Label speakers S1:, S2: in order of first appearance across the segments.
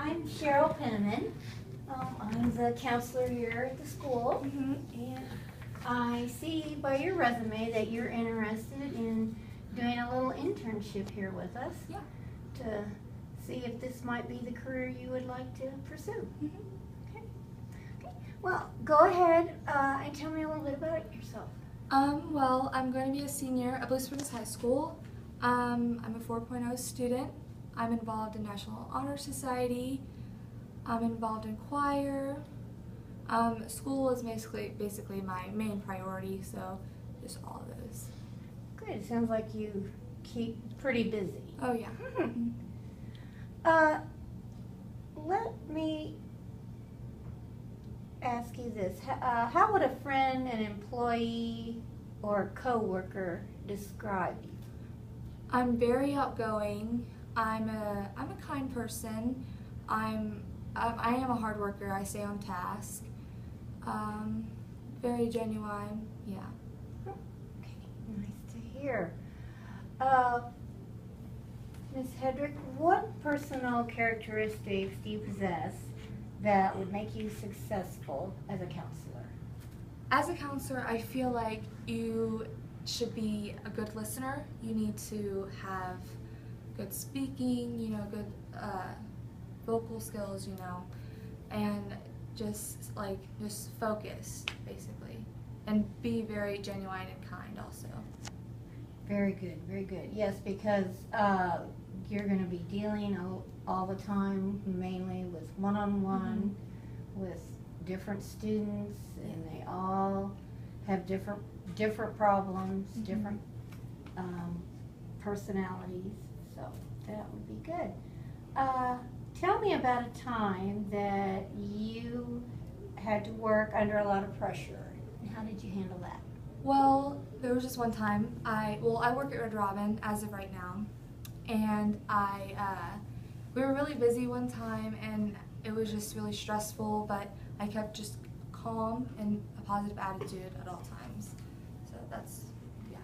S1: I'm Cheryl Penniman. I'm the counselor here at the school, and I see by your resume that you're interested in doing a little internship here with us.
S2: Yeah.
S1: To see if this might be the career you would like to pursue. Okay. Well, go ahead and tell me a little bit about yourself.
S2: Well, I'm going to be a senior at Blue Springs High School. I'm a 4.0 student. I'm involved in National Honor Society. I'm involved in choir. School is basically my main priority, so just all of those.
S1: Good. It sounds like you keep pretty busy.
S2: Oh, yeah.
S1: Let me ask you this. How would a friend, an employee, or a co-worker describe you?
S2: I'm very outgoing. I'm a kind person. I am a hard worker. I stay on task. Very genuine. Yeah.
S1: Okay, nice to hear. Ms. Hedrick, what personal characteristics do you possess that would make you successful as a counselor?
S2: As a counselor, I feel like you should be a good listener. You need to have good speaking, good vocal skills, and just focused, basically, and be very genuine and kind also.
S1: Very good, very good. Yes, because you're going to be dealing all the time, mainly with one-on-one, with different students, and they all have different problems, different personalities, so that would be good. Tell me about a time that you had to work under a lot of pressure. How did you handle that?
S2: Well, there was just one time, I work at Red Robin as of right now, and we were really busy one time, and it was just really stressful, but I kept just calm and a positive attitude at all times. So that's, yeah.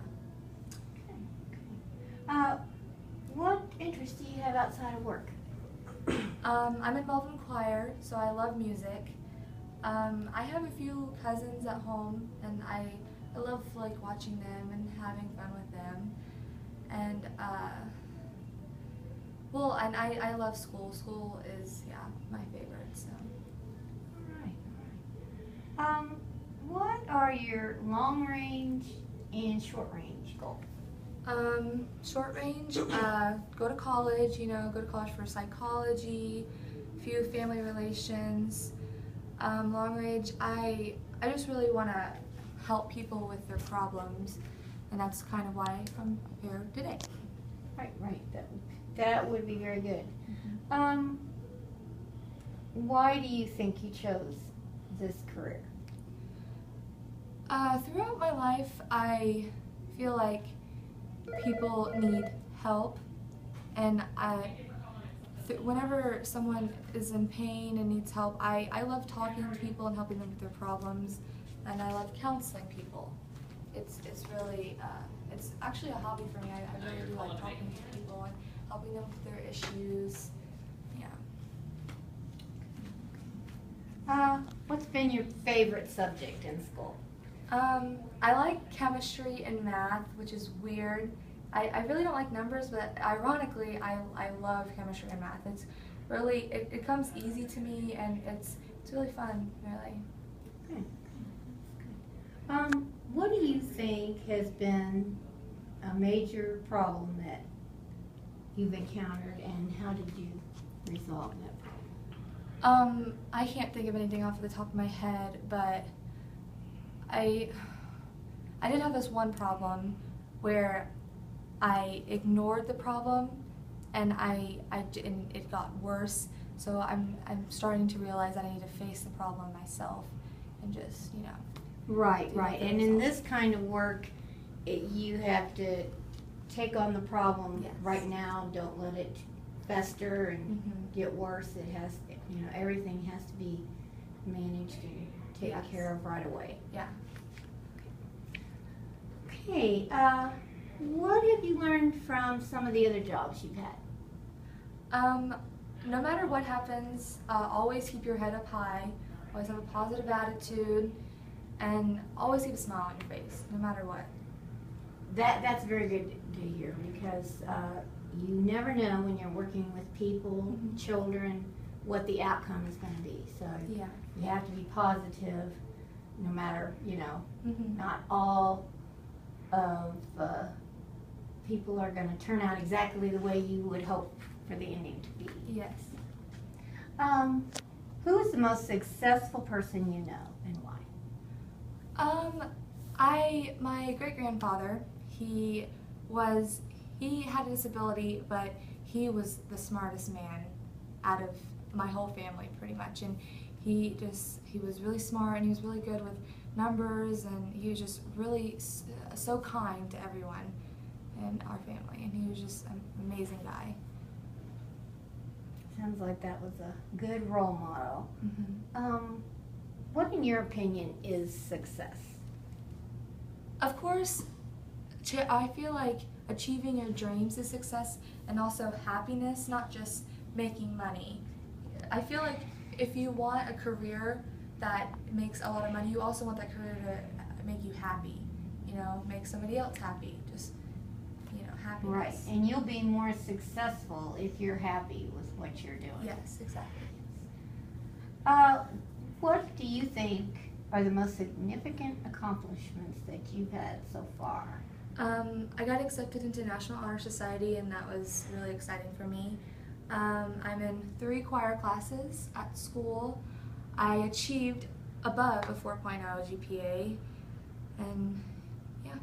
S1: Okay. What interests do you have outside of work?
S2: I'm involved in choir, so I love music. I have a few cousins at home, and I love watching them and having fun with them. And and I love school. School is my favorite. So.
S1: All right. What are your long range and short range goals?
S2: Short range, go to college, go to college for psychology, few family relations. Long range, I just really want to help people with their problems, and that's kind of why I'm here today.
S1: Right. That would be very good. Why do you think you chose this career?
S2: Throughout my life, I feel like people need help, and whenever someone is in pain and needs help, I love talking to people and helping them with their problems, and I love counseling people. It's really, it's actually a hobby for me. I really do like talking to people and helping them with their issues.
S1: Yeah. What's been your favorite subject in school?
S2: I like chemistry and math, which is weird. I really don't like numbers, but ironically, I love chemistry and math. It's really, it comes easy to me, and it's really fun, really.
S1: Good. What do you think has been a major problem that you've encountered, and how did you resolve that problem?
S2: I can't think of anything off the top of my head, but I did have this one problem where I ignored the problem, and it got worse. So I'm starting to realize that I need to face the problem myself, and just
S1: Right. And in this kind of work, you have to take on the problem right now. Don't let it fester and get worse. It has, everything has to be managed and taken care of right away.
S2: Yeah.
S1: Okay. What have you learned from some of the other jobs you've had?
S2: no matter what happens, always keep your head up high, always have a positive attitude, and always keep a smile on your face, no matter what.
S1: That's very good to hear, because you never know when you're working with people, children, what the outcome is going to be. So
S2: Yeah.
S1: you have to be positive, no matter,
S2: Mm-hmm.
S1: not all of people are going to turn out exactly the way you would hope for the ending to be.
S2: Yes.
S1: Who is the most successful person you know, and why?
S2: My great-grandfather, he had a disability, but he was the smartest man out of my whole family, pretty much. And he was really smart, and he was really good with numbers, and he was just really so kind to everyone in our family, and he was just an amazing guy.
S1: Sounds like that was a good role model.
S2: Mm-hmm.
S1: What, in your opinion, is success?
S2: Of course, I feel like achieving your dreams is success, and also happiness, not just making money. I feel like if you want a career that makes a lot of money, you also want that career to make you happy, make somebody else happy, just, happiness.
S1: Right, and you'll be more successful if you're happy with what you're doing.
S2: Yes, exactly.
S1: What do you think are the most significant accomplishments that you've had so far?
S2: I got accepted into National Honor Society, and that was really exciting for me. I'm in 3 choir classes at school. I achieved above a 4.0 GPA, and yeah.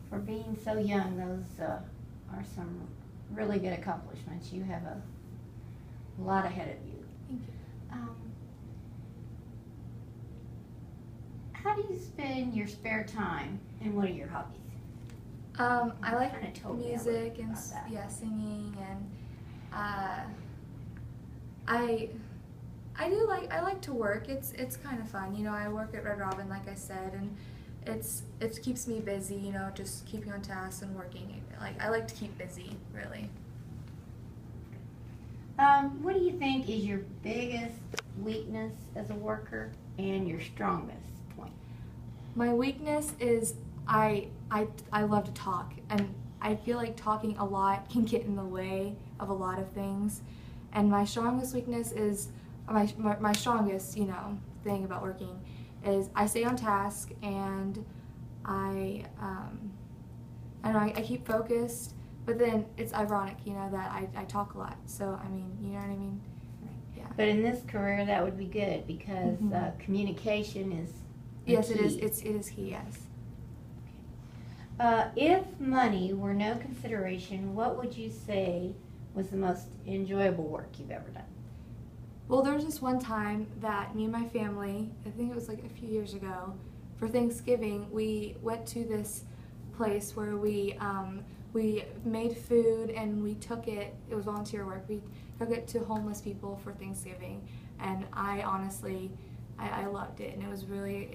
S1: For being so young, those are some really good accomplishments. You have a lot ahead of you.
S2: Thank you.
S1: How do you spend your spare time, and what are your hobbies?
S2: I like
S1: Kinda told me
S2: music and
S1: about that.
S2: singing, and I like to work. It's kind of fun. I work at Red Robin, like I said, and it keeps me busy. Just keeping on task and working. I like to keep busy, really.
S1: What do you think is your biggest weakness as a worker and your strongest point?
S2: My weakness is I love to talk, and I feel like talking a lot can get in the way of a lot of things. And my strongest weakness is my strongest thing about working is I stay on task, and I keep focused. But then it's ironic, that I talk a lot. So you know what I mean? Yeah.
S1: But in this career, that would be good, because communication is
S2: Yes,
S1: key.
S2: it is key. Yes.
S1: If money were no consideration, what would you say was the most enjoyable work you've ever done?
S2: Well, there was this one time that me and my family, I think it was like a few years ago, for Thanksgiving, we went to this place where we made food, and we took it was volunteer work, we took it to homeless people for Thanksgiving, and I honestly, I loved it, and it was really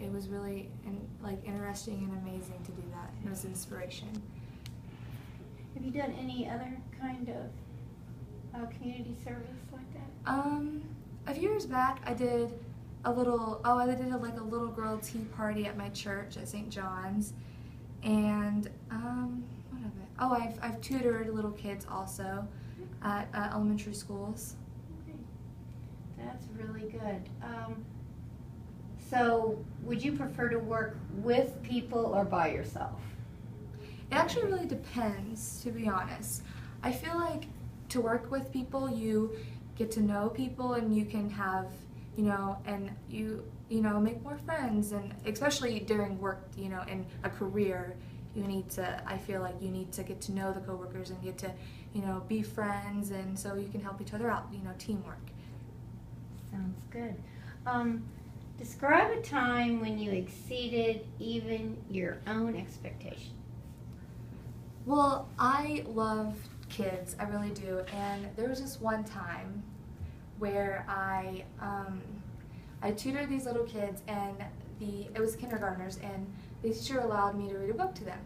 S2: interesting and amazing to do that. It was inspiration.
S1: Have you done any other kind of community service like that?
S2: A few years back, I did a little girl tea party at my church at St. John's, and what of it? Oh, I've tutored little kids also at elementary schools.
S1: Okay. That's really good. So, would you prefer to work with people or by yourself?
S2: It actually really depends, to be honest. I feel like to work with people, you get to know people, and you can have, and you make more friends, and especially during work, in a career, I feel like you need to get to know the coworkers and get to, be friends, and so you can help each other out, teamwork.
S1: Sounds good. Describe a time when you exceeded even your own expectations.
S2: Well, I love kids, I really do, and there was this one time where I tutored these little kids, and it was kindergartners, and the teacher allowed me to read a book to them.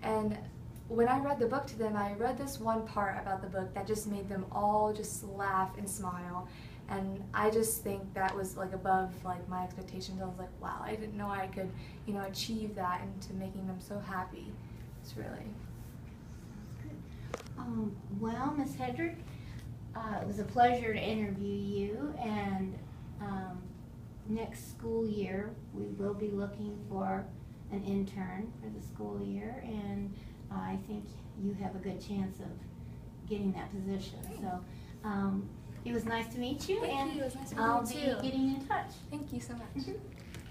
S2: And when I read the book to them, I read this one part about the book that just made them all just laugh and smile. And I just think that was like above like my expectations. I was like, wow, I didn't know I could, you know, achieve that into making them so happy. It's really.
S1: Well, Miss Hedrick, it was a pleasure to interview you, and next school year we will be looking for an intern for the school year, and I think you have a good chance of getting that position. So it was nice to meet you,
S2: Thank
S1: and
S2: you. It was nice to
S1: I'll
S2: meet
S1: be
S2: you too.
S1: getting in touch.
S2: Thank you so much.